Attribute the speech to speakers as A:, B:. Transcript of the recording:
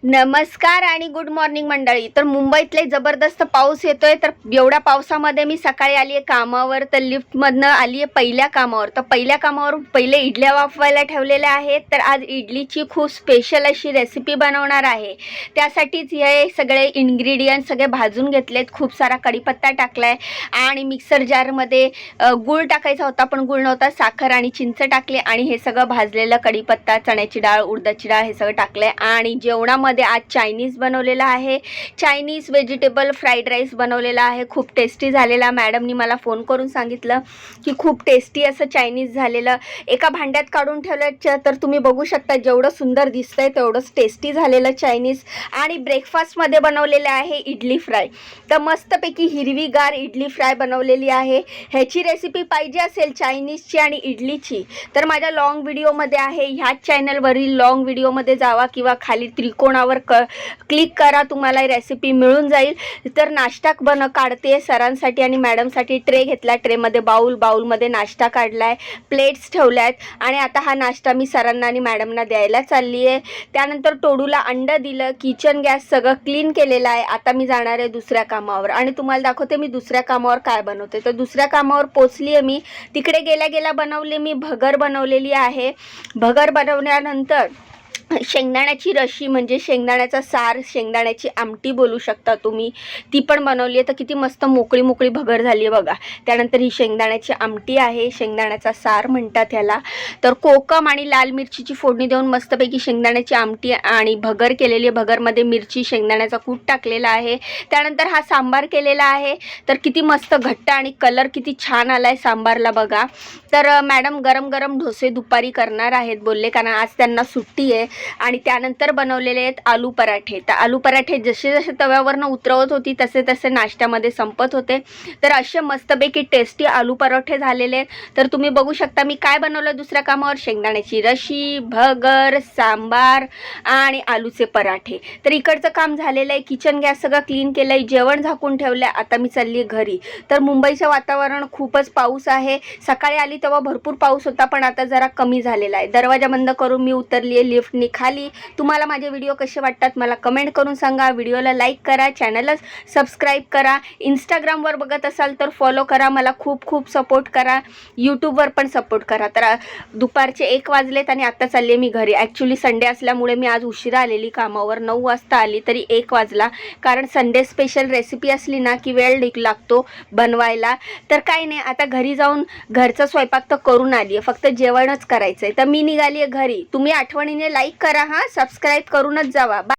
A: नमस्कार आणि good morning मंडळी. तर मुंबईतले जबरदस्त पाऊस येतोय. तर एवढ्या पावसामध्ये मी सकाळी आली आहे कामावर. तर लिफ्टमधनं आली आहे पहिल्या कामावर. तर पहिल्या कामावर पहिले इडल्या वाफवायला ठेवलेल्या आहेत. तर आज इडलीची खूप स्पेशल अशी रेसिपी बनवणार आहे. त्यासाठीच हे सगळे इन्ग्रेडियंट सगळे भाजून घेतलेत. खूप सारा कढीपत्ता टाकलाय आणि मिक्सर जारमध्ये गूळ टाकायचा होता पण गूळ नव्हता, साखर आणि चिंच टाकले आणि हे सगळं भाजलेलं कढीपत्ता, चण्याची डाळ, उडदाची डाळ हे सगळं टाकलंय. आणि जेवणामध्ये आज चायनीज बनवलेला आहे. चायनीज व्हेजिटेबल फ्राईड राईस बनवलेला आहे. खूप टेस्टी झालेला. मॅडमनी मला फोन करून सांगितलं की खूप टेस्टी असं चायनीज झालेलं. एका भांड्यात काढून ठेवलं तर तुम्ही बघू शकता जेवढं सुंदर दिसतंय तेवढंच टेस्टी झालेलं चायनीज. आणि ब्रेकफास्टमध्ये बनवलेलं आहे इडली फ्राय. तर मस्तपैकी हिरवीगार इडली फ्राय बनवलेली आहे. ह्याची रेसिपी पाहिजे असेल चायनीजची आणि इडलीची तर माझ्या लॉंग व्हिडिओमध्ये आहे. ह्याच चॅनलवरील लॉंग व्हिडिओमध्ये जावा किंवा खाली त्रिकोणावर क्लिक करा, तुम्हाला रेसिपी मिळून जाईल. तर नाश्ता काढते सरांसाठी आणि मॅडमसाठी. ट्रे घेतला, ट्रेमध्ये बाउलमध्ये नाश्ता काढलाय, प्लेट्स ठेवल्यात आणि आता हा नाश्ता मी सरांना आणि मॅडमना द्यायला चालली आहे. त्यानंतर टोडूला अंड दिलं. किचन गॅस सगळं क्लीन केलेलं आहे. आता मी जाणार आहे दुसऱ्या कामावर आणि तुम्हाला दाखवते मी दुसऱ्या कामावर काय बनवते. तर दुसऱ्या कामावर पोचली आहे मी. तिकडे गेल्या गेल्या बनवले मी भगर बनवलेली आहे. भगर बनवल्यानंतर शेंगदाण्याची रशी म्हणजे शेंगदाण्याचा सार, शेंगदाण्याची आमटी बोलू शकता तुम्ही, ती पण बनवली आहे. तर किती मस्त मोकळी मोकळी भगर झाली आहे बघा. त्यानंतर ही शेंगदाण्याची आमटी आहे, शेंगदाण्याचा सार म्हणतात ह्याला. तर कोकम आणि लाल मिरचीची फोडणी देऊन मस्तपैकी शेंगदाण्याची आमटी आणि भगर केलेली आहे. भगरमध्ये मिरची, शेंगदाण्याचा कूट टाकलेला आहे. त्यानंतर हा सांबार केलेला आहे. तर किती मस्त घट्ट आणि कलर किती छान आला आहे सांबारला बघा. तर मॅडम गरम गरम डोसे दुपारी करणार आहेत बोलले, कारण आज त्यांना सुट्टी आहे. आणि त्यानंतर बनवलेले आहेत आलू पराठे. तर आलू पराठे जसे जसे तव्यावरनं उतरवत होती तसे तसे नाश्त्यामध्ये संपत होते. तर असे मस्तपैकी टेस्टी आलू पराठे झालेले आहेत. तर तुम्ही बघू शकता मी काय बनवलं दुसऱ्या कामावर. शेंगदाण्याची रशी, भगर, सांबार आणि आलूचे पराठे. तर इकडचं काम झालेलं आहे. किचन गॅस सगळं क्लीन केलं आहे, जेवण झाकून ठेवलं आहे. आता मी चालली आहे घरी. तर मुंबईचं वातावरण खूपच पाऊस आहे. सकाळी आली तेव्हा भरपूर पाऊस होता पण आता जरा कमी झालेला आहे. दरवाजा बंद करून मी उतरली आहे लिफ्टनी खाली. तुम्हाला माझे व्हिडिओ कसे वाटतात मला कमेंट करून सांगा. व्हिडिओला लाईक करा, चॅनलला सबस्क्राईब करा. इंस्टाग्रामवर बघत असाल तर फॉलो करा. मला खूप खूप सपोर्ट करा. यूट्यूबवर पण सपोर्ट करा. तर दुपारचे 1 वाजलेत आणि आत्ता चालले मी घरी. ॲक्च्युली संडे असल्यामुळे मी आज उशिरा आलेली कामावर. 9 वाजता आली तरी 1 वाजला, कारण संडे स्पेशल रेसिपी असली ना की वेळ लागतो बनवायला. तर काही नाही, आता घरी जाऊन घरचा स्वयंपाक तर करून आली आहे, फक्त जेवणच करायचं आहे. तर मी निघाली आहे घरी. तुम्ही आठवणीने लाईक करा, हां, सबस्क्राईब करूनच जावा.